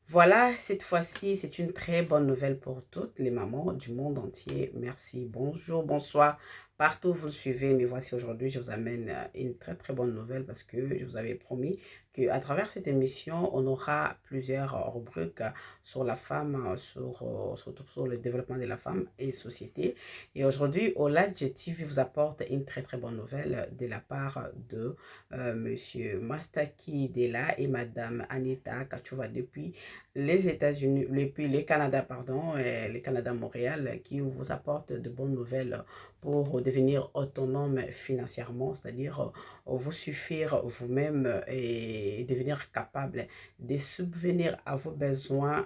Voilà, cette fois-ci, c'est une très bonne nouvelle pour toutes les mamans du monde entier. Merci. Bonjour, bonsoir. Partout où vous le suivez, mais voici aujourd'hui, je vous amène une très très bonne nouvelle parce que je vous avais promis qu'à travers cette émission, on aura plusieurs rubriques sur la femme, surtout sur le développement de la femme et société. Et aujourd'hui, Oladj TV vous apporte une très très bonne nouvelle de la part de Monsieur Mastaki Dela et Madame Anita Kachouva depuis les États-Unis, puis le Canada, pardon, le Canada Montréal, qui vous apporte de bonnes nouvelles pour devenir autonome financièrement, c'est-à-dire vous suffire vous-même et devenir capable de subvenir à vos besoins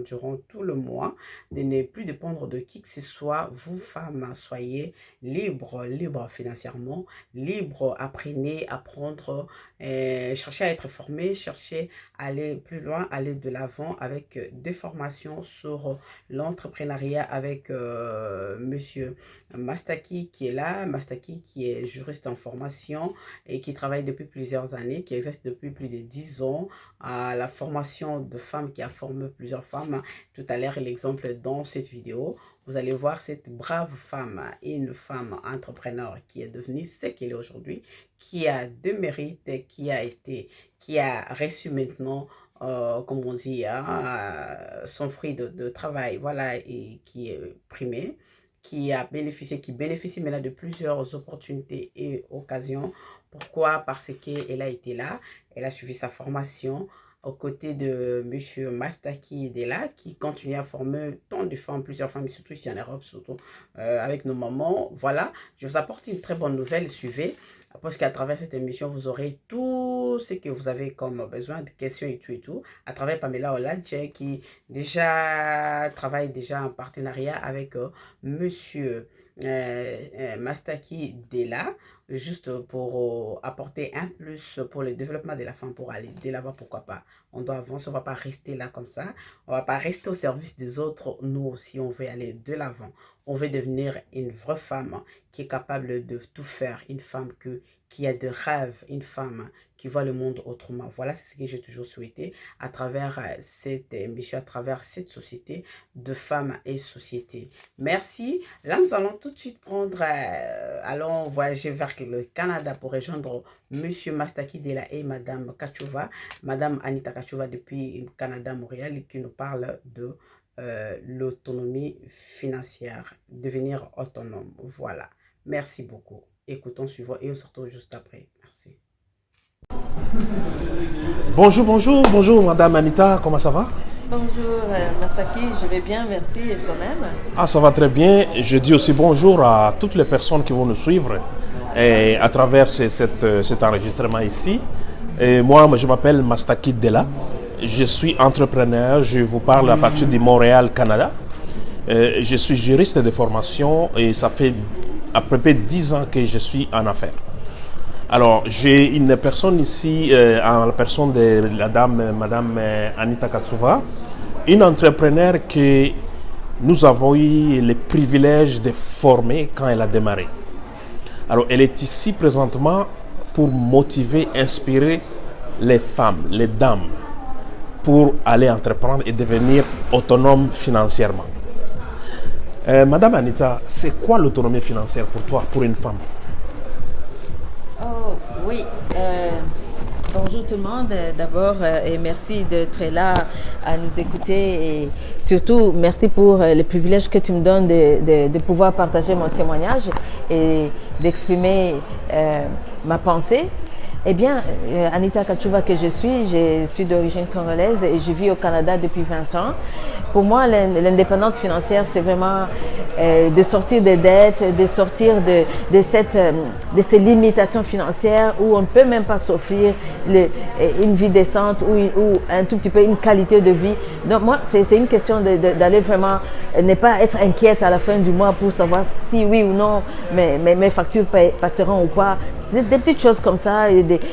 durant tout le mois, de ne plus dépendre de qui que ce soit. Vous, femmes, soyez libres financièrement, libres, apprenez, apprendre, cherchez à être formés, cherchez à aller plus loin, aller de l'avant avec des formations sur l'entrepreneuriat avec Monsieur Mastaki qui est là, Mastaki qui est juriste en formation et qui travaille depuis plusieurs années, qui exerce depuis plus de 10 ans à la formation de femmes, qui a formé plusieurs femmes. Tout à l'heure, l'exemple dans cette vidéo, vous allez voir cette brave femme, une femme entrepreneur qui est devenue ce qu'elle est aujourd'hui, qui a de mérite, qui a reçu maintenant, comme on dit, hein, son fruit de travail, voilà, et qui est primé, qui bénéficie maintenant de plusieurs opportunités et occasions. Pourquoi? Parce qu'elle a été là, elle a suivi sa formation aux côtés de M. Mastaki Dela, qui continue à former tant de femmes, plusieurs femmes, surtout ici en Europe, surtout avec nos mamans. Voilà, je vous apporte une très bonne nouvelle, suivez, parce qu'à travers cette émission, vous aurez tout ce que vous avez comme besoin, de questions et tout et tout, à travers Pamela Oladje, qui déjà travaille déjà en partenariat avec Monsieur Mastaki Dela, juste pour apporter un plus pour le développement de la femme, pour aller de l'avant, pourquoi pas. On doit avancer, on ne va pas rester là comme ça, on ne va pas rester au service des autres. Nous aussi, on veut aller de l'avant, on veut devenir une vraie femme qui est capable de tout faire, une femme qui a de rêves, une femme qui voit le monde autrement. Voilà, c'est ce que j'ai toujours souhaité à travers cette émission, à travers cette société de femmes et société. Merci. Là, nous allons tout de suite allons voyager vers le Canada pour rejoindre Monsieur Mastaki Dela et Madame Kachouva, Madame Anita Kachouva depuis le Canada, Montréal, qui nous parle de l'autonomie financière, devenir autonome. Voilà. Merci beaucoup. Écoutons suivant et on se retrouve juste après. Merci. Bonjour, Madame Anita, comment ça va? Bonjour Mastaki, je vais bien, merci. Et toi-même? Ah, ça va très bien. Je dis aussi bonjour à toutes les personnes qui vont nous suivre et à travers cet enregistrement ici. Et moi, je m'appelle Mastaki Dela. Je suis entrepreneur, je vous parle à partir de Montréal, Canada. Je suis juriste de formation et ça fait à peu près 10 ans que je suis en affaires. Alors, j'ai une personne ici, en la personne de la dame, Madame Anita Kachouva, une entrepreneur que nous avons eu le privilège de former quand elle a démarré. Alors, elle est ici présentement pour motiver, inspirer les femmes, les dames, pour aller entreprendre et devenir autonome financièrement. Madame Anita, c'est quoi l'autonomie financière pour toi, pour une femme? Oh oui, bonjour tout le monde d'abord et merci d'être là à nous écouter et surtout merci pour le privilège que tu me donnes de pouvoir partager mon témoignage et d'exprimer ma pensée. Eh bien, Anita Kachouva que je suis d'origine congolaise et je vis au Canada depuis 20 ans. Pour moi, l'indépendance financière, c'est vraiment de sortir des dettes, de sortir de ces limitations financières où on ne peut même pas s'offrir une vie décente ou un tout petit peu une qualité de vie. Donc moi, c'est une question d'aller vraiment, ne pas être inquiète à la fin du mois pour savoir si oui ou non mes factures passeront ou pas. Des petites choses comme ça,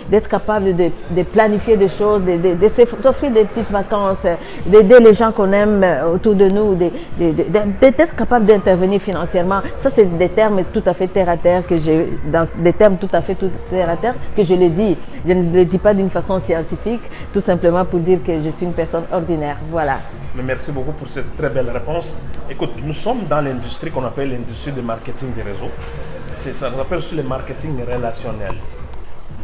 d'être capable de planifier des choses, de s'offrir des petites vacances, d'aider les gens qu'on aime autour de nous, d'être capable d'intervenir financièrement. Ça, c'est des termes tout à fait terre à terre que je le dis. Je ne le dis pas d'une façon scientifique, tout simplement pour dire que je suis une personne ordinaire. Voilà. Mais merci beaucoup pour cette très belle réponse. Écoute, nous sommes dans l'industrie qu'on appelle l'industrie du marketing des réseaux. Ça s'appelle aussi le marketing relationnel.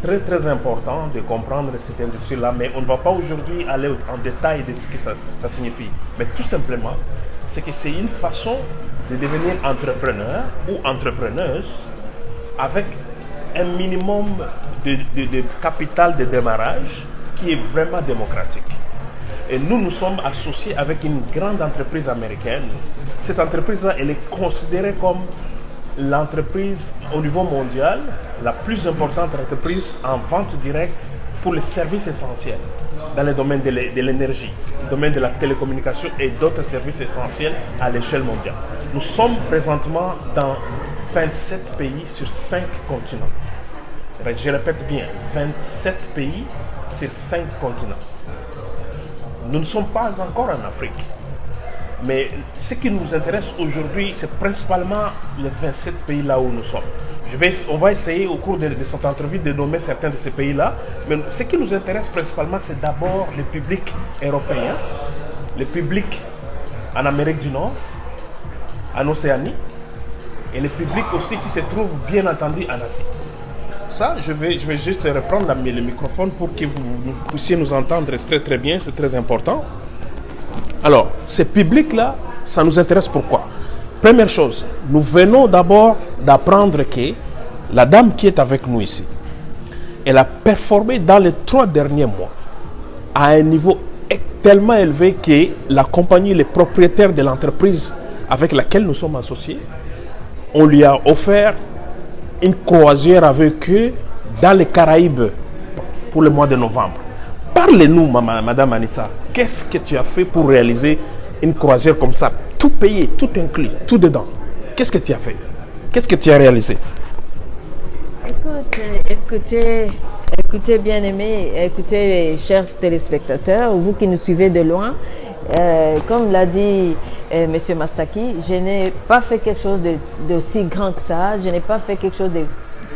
Très très important de comprendre cette industrie-là, mais on ne va pas aujourd'hui aller en détail de ce que ça signifie. Mais tout simplement, c'est que c'est une façon de devenir entrepreneur ou entrepreneuse avec un minimum de capital de démarrage qui est vraiment démocratique. Et nous sommes associés avec une grande entreprise américaine. Cette entreprise-là, elle est considérée comme l'entreprise au niveau mondial, la plus importante entreprise en vente directe pour les services essentiels dans le domaine de l'énergie, le domaine de la télécommunication et d'autres services essentiels à l'échelle mondiale. Nous sommes présentement dans 27 pays sur 5 continents. Je répète bien, 27 pays sur 5 continents. Nous ne sommes pas encore en Afrique. Mais ce qui nous intéresse aujourd'hui, c'est principalement les 27 pays là où nous sommes. On va essayer au cours de cette entrevue de nommer certains de ces pays-là. Mais ce qui nous intéresse principalement, c'est d'abord le public européen, le public en Amérique du Nord, en Océanie, et le public aussi qui se trouve bien entendu en Asie. Ça, je vais juste reprendre le microphone pour que vous puissiez nous entendre très très bien, c'est très important. Alors, ce public-là, ça nous intéresse pourquoi? Première chose, nous venons d'abord d'apprendre que la dame qui est avec nous ici, elle a performé dans les 3 derniers mois à un niveau tellement élevé que la compagnie, les propriétaires de l'entreprise avec laquelle nous sommes associés, on lui a offert une croisière avec eux dans les Caraïbes pour le mois de novembre. Parlez-nous, Madame Anita, qu'est-ce que tu as fait pour réaliser une croisière comme ça, tout payé, tout inclus, tout dedans? Qu'est-ce que tu as fait? Qu'est-ce que tu as réalisé? Écoutez bien aimés, écoutez chers téléspectateurs, vous qui nous suivez de loin, comme l'a dit Monsieur Mastaki, je n'ai pas fait quelque chose d'aussi grand que ça, je n'ai pas fait quelque chose de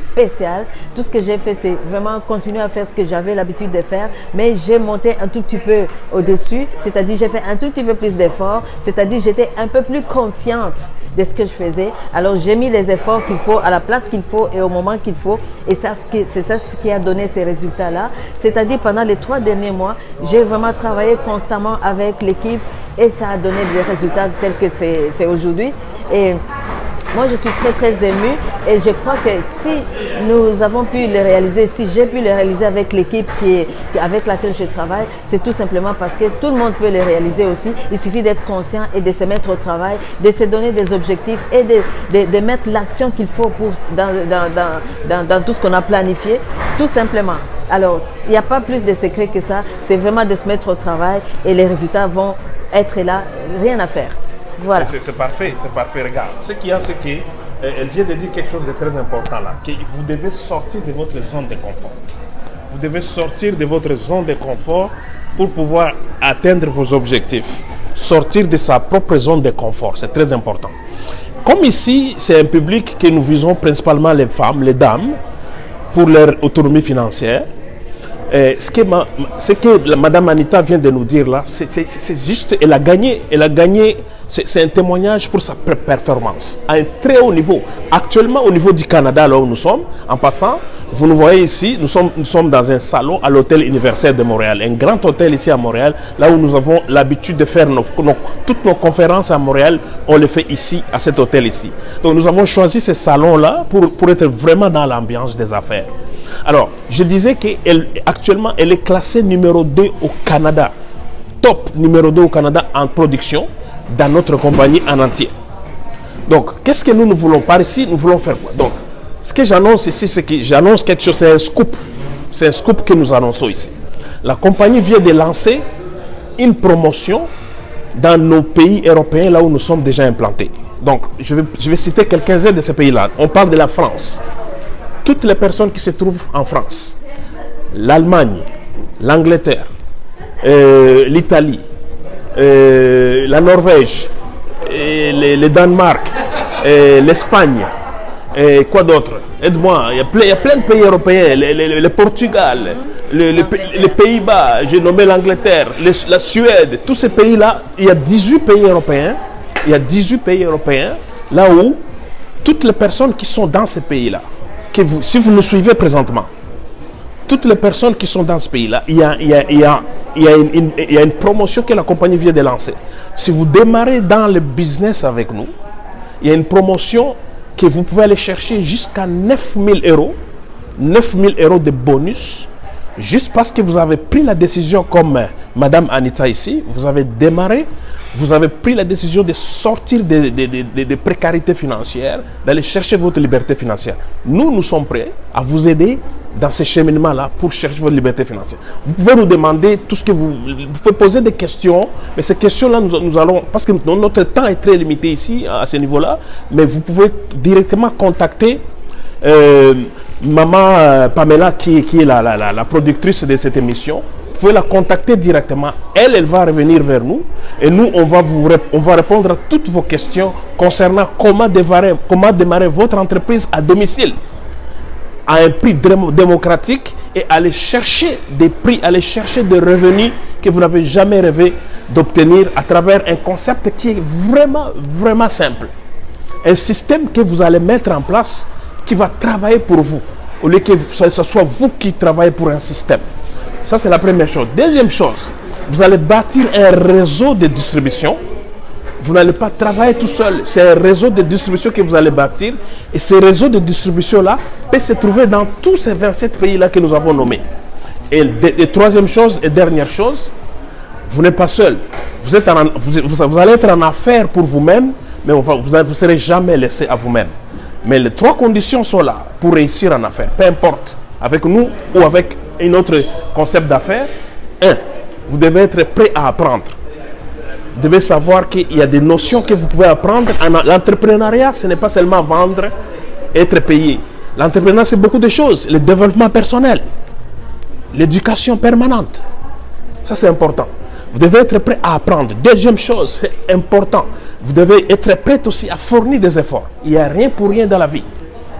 spécial. Tout ce que j'ai fait, c'est vraiment continuer à faire ce que j'avais l'habitude de faire, mais j'ai monté un tout petit peu au-dessus, c'est-à-dire j'ai fait un tout petit peu plus d'efforts, c'est-à-dire j'étais un peu plus consciente de ce que je faisais. Alors j'ai mis les efforts qu'il faut à la place qu'il faut et au moment qu'il faut, et c'est ça ce qui a donné ces résultats-là. C'est-à-dire pendant les 3 derniers mois, j'ai vraiment travaillé constamment avec l'équipe et ça a donné des résultats tels que c'est aujourd'hui. Et moi, je suis très très émue et je crois que si nous avons pu le réaliser, si j'ai pu le réaliser avec l'équipe avec laquelle je travaille, c'est tout simplement parce que tout le monde peut le réaliser aussi. Il suffit d'être conscient et de se mettre au travail, de se donner des objectifs et de mettre l'action qu'il faut dans tout ce qu'on a planifié, tout simplement. Alors, il n'y a pas plus de secret que ça, c'est vraiment de se mettre au travail et les résultats vont être là, rien à faire. Voilà. C'est parfait, regarde. Ce qu'il y a, c'est qu'elle vient de dire quelque chose de très important là, que vous devez sortir de votre zone de confort. Vous devez sortir de votre zone de confort pour pouvoir atteindre vos objectifs. Sortir de sa propre zone de confort, c'est très important. Comme ici, c'est un public que nous visons principalement les femmes, les dames, pour leur autonomie financière. Ce que Madame Anita vient de nous dire là, c'est juste, elle a gagné, c'est un témoignage pour sa performance à un très haut niveau. Actuellement, au niveau du Canada, là où nous sommes, en passant, vous nous voyez ici, nous sommes dans un salon à l'hôtel Universitaire de Montréal, un grand hôtel ici à Montréal, là où nous avons l'habitude de faire toutes nos conférences à Montréal, on les fait ici, à cet hôtel ici. Donc nous avons choisi ce salon-là pour être vraiment dans l'ambiance des affaires. Alors, je disais qu'actuellement, elle est classée numéro 2 au Canada. Top numéro 2 au Canada en production dans notre compagnie en entier. Donc, qu'est-ce que nous voulons par ici? Nous voulons faire quoi? Donc, ce que j'annonce ici, c'est que j'annonce quelque chose, c'est un scoop. C'est un scoop que nous annonçons ici. La compagnie vient de lancer une promotion dans nos pays européens, là où nous sommes déjà implantés. Donc, je vais citer quelques-uns de ces pays-là. On parle de la France. Toutes les personnes qui se trouvent en France, l'Allemagne, l'Angleterre, l'Italie, la Norvège, le Danemark, l'Espagne, et quoi d'autre? Aide-moi, il y a plein de pays européens, le Portugal, les Pays-Bas, j'ai nommé l'Angleterre, la Suède, tous ces pays-là, il y a 18 pays européens, là où toutes les personnes qui sont dans ces pays-là, si vous nous suivez présentement, toutes les personnes qui sont dans ce pays-là, il y a une promotion que la compagnie vient de lancer. Si vous démarrez dans le business avec nous, il y a une promotion que vous pouvez aller chercher jusqu'à 9 000 euros. 9 000 euros de bonus, juste parce que vous avez pris la décision, comme Madame Anita ici, vous avez démarré, vous avez pris la décision de sortir de précarité financière, d'aller chercher votre liberté financière. Nous sommes prêts à vous aider dans ce cheminement-là pour chercher votre liberté financière. Vous pouvez nous demander tout ce que vous pouvez poser des questions, mais ces questions-là, nous allons, parce que notre temps est très limité ici, à ce niveau-là, mais vous pouvez directement contacter Maman Pamela, qui est la productrice de cette émission. Vous pouvez la contacter directement. Elle va revenir vers nous et nous, on va répondre à toutes vos questions concernant comment démarrer votre entreprise à domicile à un prix démocratique et aller chercher des prix, aller chercher des revenus que vous n'avez jamais rêvé d'obtenir à travers un concept qui est vraiment, vraiment simple. Un système que vous allez mettre en place qui va travailler pour vous, au lieu que ce soit vous qui travaillez pour un système. Ça, c'est la première chose. Deuxième chose, vous allez bâtir un réseau de distribution. Vous n'allez pas travailler tout seul. C'est un réseau de distribution que vous allez bâtir. Et ce réseau de distribution-là peut se trouver dans tous ces 27 pays-là que nous avons nommés. Et troisième chose et dernière chose, vous n'êtes pas seul. Vous allez être en affaire pour vous-même, mais vous ne serez jamais laissé à vous-même. Mais les trois conditions sont là pour réussir en affaires. Peu importe, avec nous ou avec un autre concept d'affaires. Un, vous devez être prêt à apprendre. Vous devez savoir qu'il y a des notions que vous pouvez apprendre. L'entrepreneuriat, ce n'est pas seulement vendre, être payé. L'entrepreneuriat, c'est beaucoup de choses. Le développement personnel, l'éducation permanente. Ça, c'est important. Vous devez être prêt à apprendre. Deuxième chose, c'est important. Vous devez être prêt aussi à fournir des efforts. Il n'y a rien pour rien dans la vie.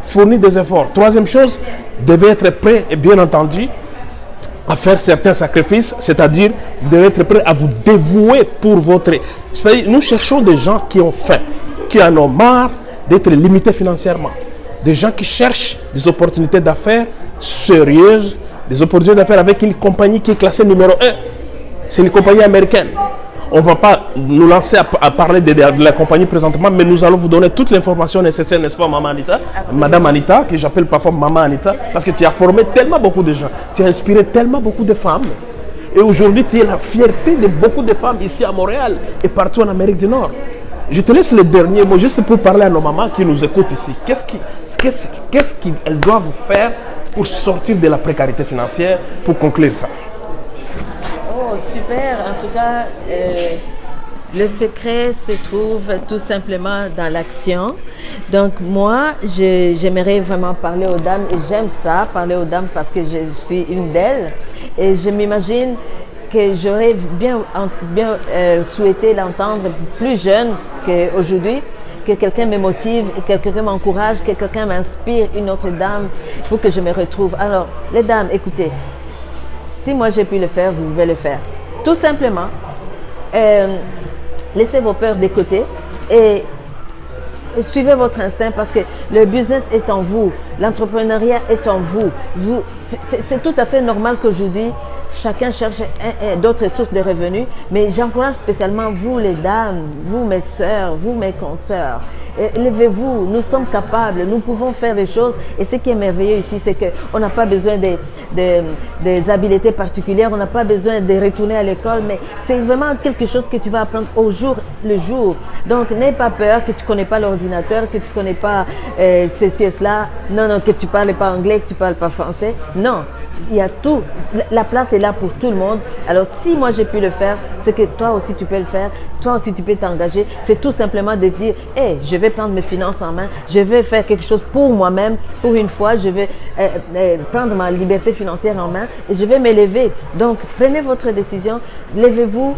Fournir des efforts. Troisième chose, vous devez être prêt, et bien entendu, à faire certains sacrifices, c'est-à-dire vous devez être prêt à vous dévouer pour votre... C'est-à-dire, nous cherchons des gens qui ont faim, qui en ont marre d'être limités financièrement. Des gens qui cherchent des opportunités d'affaires sérieuses, des opportunités d'affaires avec une compagnie qui est classée numéro 1. C'est une compagnie américaine. On ne va pas nous lancer à parler de la compagnie présentement, mais nous allons vous donner toute l'information nécessaire, n'est-ce pas, Maman Anita? Absolument. Madame Anita, que j'appelle parfois Maman Anita, parce que tu as formé tellement beaucoup de gens, tu as inspiré tellement beaucoup de femmes. Et aujourd'hui, tu es la fierté de beaucoup de femmes ici à Montréal et partout en Amérique du Nord. Je te laisse le dernier mot, juste pour parler à nos mamans qui nous écoutent ici. Qu'est-ce qu'elles doivent faire pour sortir de la précarité financière, pour conclure ça? Oh, super. En tout cas, le secret se trouve tout simplement dans l'action. Donc moi, j'aimerais vraiment parler aux dames et j'aime ça, parler aux dames parce que je suis une d'elles. Et je m'imagine que j'aurais bien souhaité l'entendre plus jeune qu'aujourd'hui, que quelqu'un me motive, que quelqu'un m'encourage, que quelqu'un m'inspire, une autre dame, pour que je me retrouve. Alors, les dames, écoutez, si moi j'ai pu le faire, vous pouvez le faire. Tout simplement, laissez vos peurs de côté et suivez votre instinct parce que le business est en vous, l'entrepreneuriat est en vous. C'est tout à fait normal qu'aujourd'hui, chacun cherche d'autres sources de revenus, mais j'encourage spécialement vous les dames, vous mes sœurs, vous mes consoeurs. Levez-vous, nous sommes capables, nous pouvons faire des choses et ce qui est merveilleux ici, c'est qu'on n'a pas besoin des habiletés particulières, on n'a pas besoin de retourner à l'école, mais c'est vraiment quelque chose que tu vas apprendre au jour le jour. Donc n'aie pas peur que tu ne connais pas l'ordinateur, que tu ne connais pas ceci et cela, non, que tu ne parles pas anglais, que tu ne parles pas français, non. il y a tout. La place est là pour tout le monde. Alors, si moi j'ai pu le faire, c'est que toi aussi tu peux le faire. Toi aussi tu peux t'engager. C'est tout simplement de dire, hey, je vais prendre mes finances en main. Je vais faire quelque chose pour moi-même. Pour une fois, je vais prendre ma liberté financière en main et je vais m'élever. Donc, prenez votre décision. Levez-vous,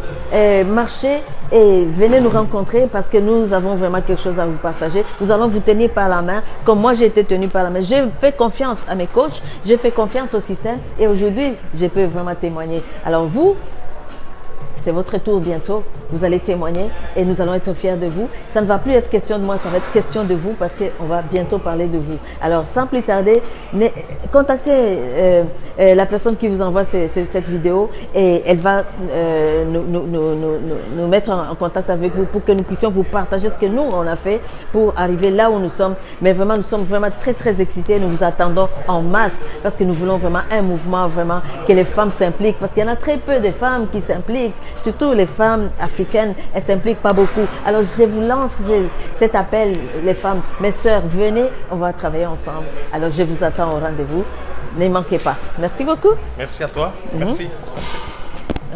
marchez et venez nous rencontrer parce que nous avons vraiment quelque chose à vous partager. Nous allons vous tenir par la main comme moi j'ai été tenu par la main. J'ai fait confiance à mes coachs, j'ai fait confiance au système et aujourd'hui, je peux vraiment témoigner. Alors vous, c'est votre tour bientôt. Vous allez témoigner et nous allons être fiers de vous. Ça ne va plus être question de moi, ça va être question de vous parce qu'on va bientôt parler de vous. Alors, sans plus tarder, contactez la personne qui vous envoie cette vidéo et elle va nous mettre en contact avec vous pour que nous puissions vous partager ce que nous, on a fait pour arriver là où nous sommes. Mais vraiment, nous sommes vraiment très, très excités. Nous vous attendons en masse parce que nous voulons vraiment un mouvement, vraiment, que les femmes s'impliquent parce qu'il y en a très peu de femmes qui s'impliquent. Surtout les femmes africaines, elles ne s'impliquent pas beaucoup. Alors je vous lance cet appel, les femmes, mes sœurs, venez, on va travailler ensemble. Alors je vous attends au rendez-vous. Ne manquez pas. Merci beaucoup. Merci à toi. Merci.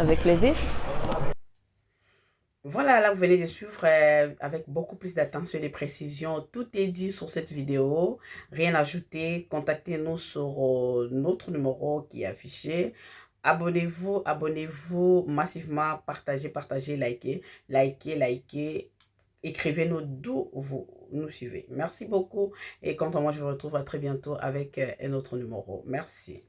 Avec plaisir. Voilà, là vous venez de suivre avec beaucoup plus d'attention et de précision. Tout est dit sur cette vidéo. Rien à ajouter. Contactez-nous sur notre numéro qui est affiché. Abonnez-vous, abonnez-vous massivement. Partagez, partagez, likez, likez, likez. Écrivez-nous d'où vous nous suivez. Merci beaucoup. Et quant à moi, je vous retrouve à très bientôt avec un autre numéro. Merci.